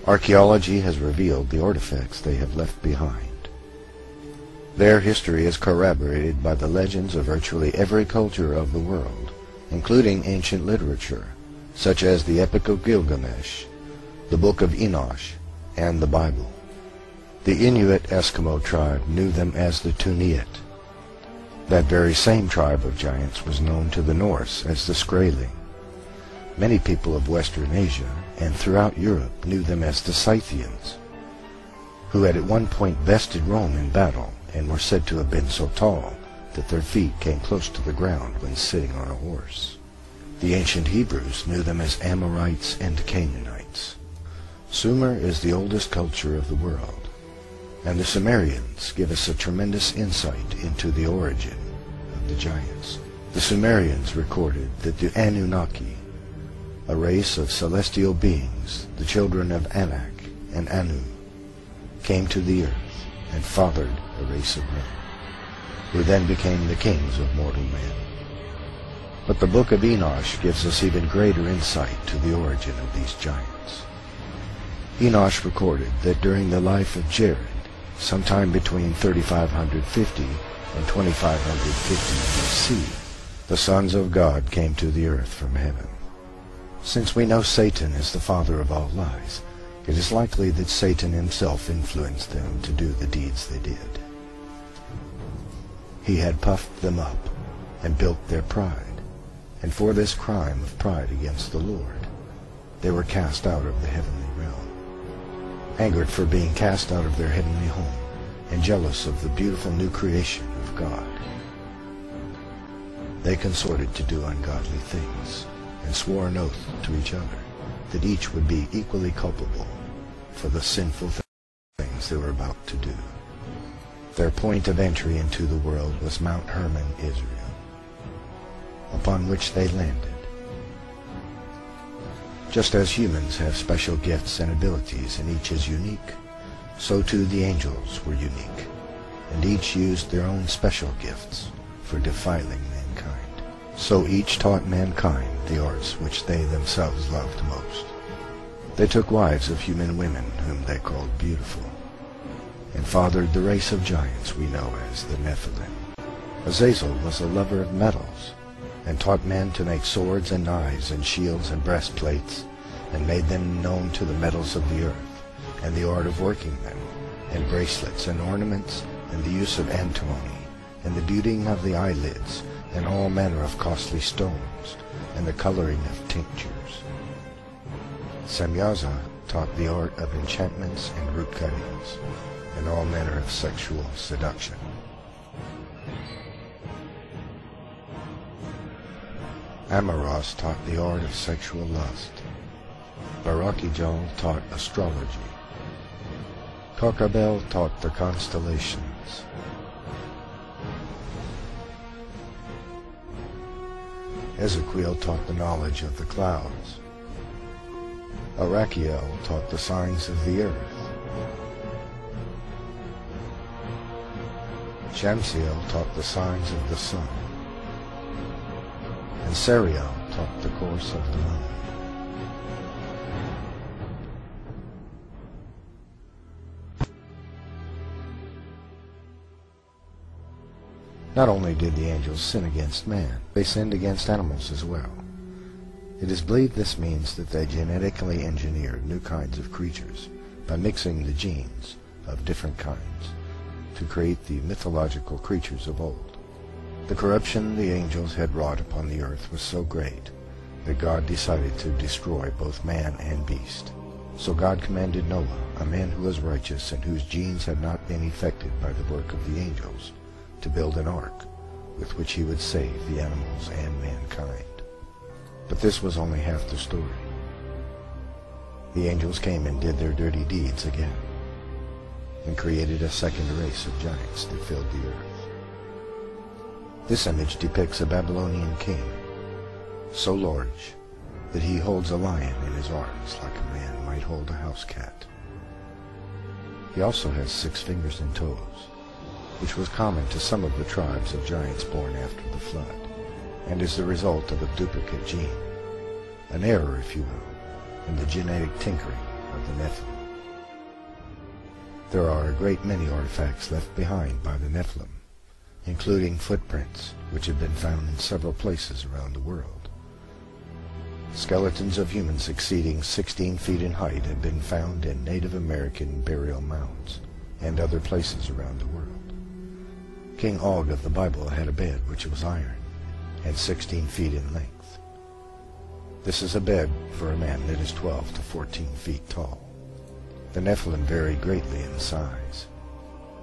Archaeology has revealed the artifacts they have left behind. Their history is corroborated by the legends of virtually every culture of the world, including ancient literature, such as the Epic of Gilgamesh, the Book of Enoch, and the Bible. The Inuit Eskimo tribe knew them as the Tuniat. That very same tribe of giants was known to the Norse as the Skraeling. Many people of Western Asia and throughout Europe knew them as the Scythians, who had at one point bested Rome in battle and were said to have been so tall that their feet came close to the ground when sitting on a horse. The ancient Hebrews knew them as Amorites and Canaanites. Sumer is the oldest culture of the world, and the Sumerians give us a tremendous insight into the origin of the giants. The Sumerians recorded that the Anunnaki, a race of celestial beings, the children of Anak and Anu, came to the earth and fathered a race of men, who then became the kings of mortal men. But the Book of Enoch gives us even greater insight to the origin of these giants. Enoch recorded that during the life of Jared, sometime between 3550 and 2550 BC, the sons of God came to the earth from heaven. Since we know Satan is the father of all lies, it is likely that Satan himself influenced them to do the deeds they did. He had puffed them up and built their pride, and for this crime of pride against the Lord, they were cast out of the heavenly realm. Angered for being cast out of their heavenly home, and jealous of the beautiful new creation of God, they consorted to do ungodly things, and swore an oath to each other that each would be equally culpable for the sinful things they were about to do. Their point of entry into the world was Mount Hermon, Israel, upon which they landed. Just as humans have special gifts and abilities and each is unique, so too the angels were unique, and each used their own special gifts for defiling mankind. So each taught mankind the arts which they themselves loved most. They took wives of human women whom they called beautiful, and fathered the race of giants we know as the Nephilim. Azazel was a lover of metals, and taught men to make swords and knives and shields and breastplates, and made them known to the metals of the earth, and the art of working them, and bracelets and ornaments, and the use of antimony, and the beading of the eyelids, and all manner of costly stones, and the coloring of tinctures. Semyaza taught the art of enchantments and root cuttings, and all manner of sexual seduction. Amoros taught the art of sexual lust. Barakijal taught astrology. Kokabel taught the constellations. Ezekiel taught the knowledge of the clouds. Arachiel taught the signs of the earth. Shamsiel taught the signs of the sun. And Sariel taught the course of the moon. Not only did the angels sin against man, they sinned against animals as well. It is believed this means that they genetically engineered new kinds of creatures by mixing the genes of different kinds to create the mythological creatures of old. The corruption the angels had wrought upon the earth was so great that God decided to destroy both man and beast. So God commanded Noah, a man who was righteous and whose genes had not been affected by the work of the angels, to build an ark with which he would save the animals and mankind. But this was only half the story. The angels came and did their dirty deeds again, and created a second race of giants that filled the earth. This image depicts a Babylonian king, so large that he holds a lion in his arms like a man might hold a house cat. He also has 6 fingers and toes, which was common to some of the tribes of giants born after the flood, and is the result of a duplicate gene, an error, if you will, in the genetic tinkering of the Nephilim. There are a great many artifacts left behind by the Nephilim, including footprints, which have been found in several places around the world. Skeletons of humans exceeding 16 feet in height have been found in Native American burial mounds and other places around the world. King Og of the Bible had a bed which was iron and 16 feet in length. This is a bed for a man that is 12 to 14 feet tall. The Nephilim vary greatly in size.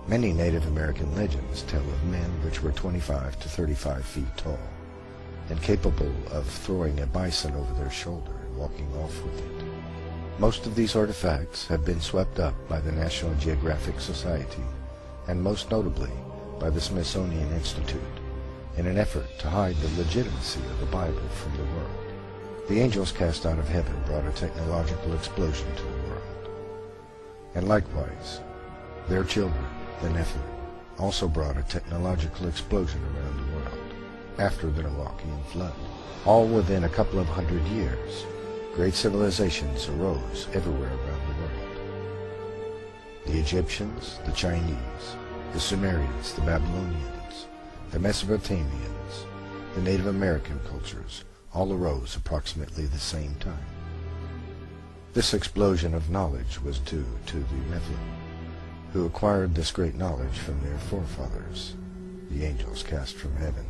Many Native American legends tell of men which were 25 to 35 feet tall and capable of throwing a bison over their shoulder and walking off with it. Most of these artifacts have been swept up by the National Geographic Society and most notably by the Smithsonian Institute in an effort to hide the legitimacy of the Bible from the world. The angels cast out of heaven brought a technological explosion to the world. And likewise, their children, the Nephilim, also brought a technological explosion around the world after the Noachian flood. All within a couple of 100 years, great civilizations arose everywhere around the world. The Egyptians, the Chinese, the Sumerians, the Babylonians, the Mesopotamians, the Native American cultures all arose approximately the same time. This explosion of knowledge was due to the Nephilim, who acquired this great knowledge from their forefathers, the angels cast from heaven.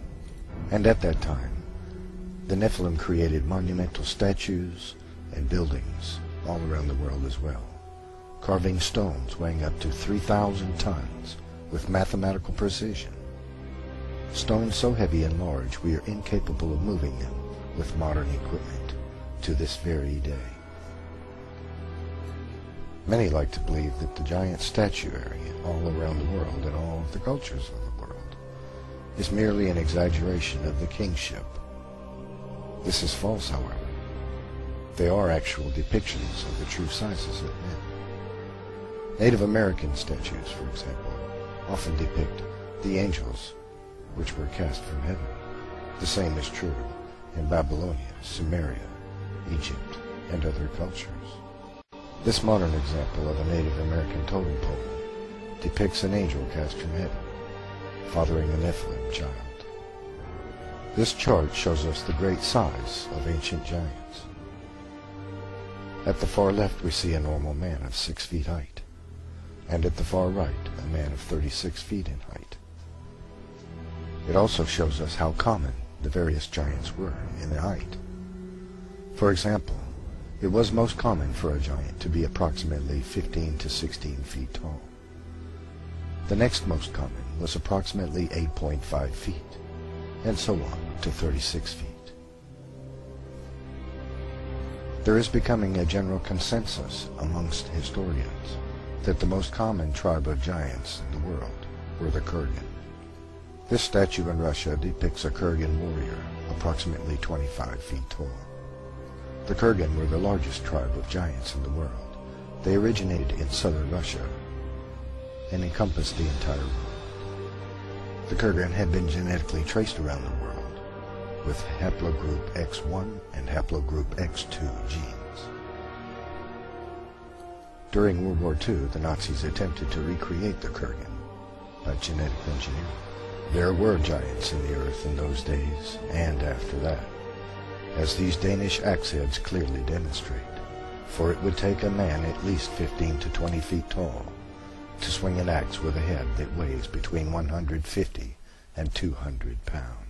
And at that time, the Nephilim created monumental statues and buildings all around the world as well, carving stones weighing up to 3,000 tons with mathematical precision. Stones so heavy and large we are incapable of moving them with modern equipment to this very day. Many like to believe that the giant statuary all around the world and all of the cultures of the world is merely an exaggeration of the kingship. This is false, however. They are actual depictions of the true sizes of men. Native American statues, for example, often depict the angels which were cast from heaven. The same is true in Babylonia, Sumeria, Egypt, and other cultures. This modern example of a Native American totem pole depicts an angel cast from heaven, fathering a Nephilim child. This chart shows us the great size of ancient giants. At the far left we see a normal man of 6 feet height, and at the far right a man of 36 feet in height. It also shows us how common the various giants were in their height. For example, it was most common for a giant to be approximately 15 to 16 feet tall. The next most common was approximately 8.5 feet, and so on to 36 feet. There is becoming a general consensus amongst historians that the most common tribe of giants in the world were the Kurgan. This statue in Russia depicts a Kurgan warrior approximately 25 feet tall. The Kurgan were the largest tribe of giants in the world. They originated in southern Russia and encompassed the entire world. The Kurgan had been genetically traced around the world with haplogroup X1 and haplogroup X2 genes. During World War II, the Nazis attempted to recreate the Kurgan by genetic engineering. There were giants in the earth in those days and after that, as these Danish axe heads clearly demonstrate, for it would take a man at least 15 to 20 feet tall to swing an axe with a head that weighs between 150 and 200 pounds.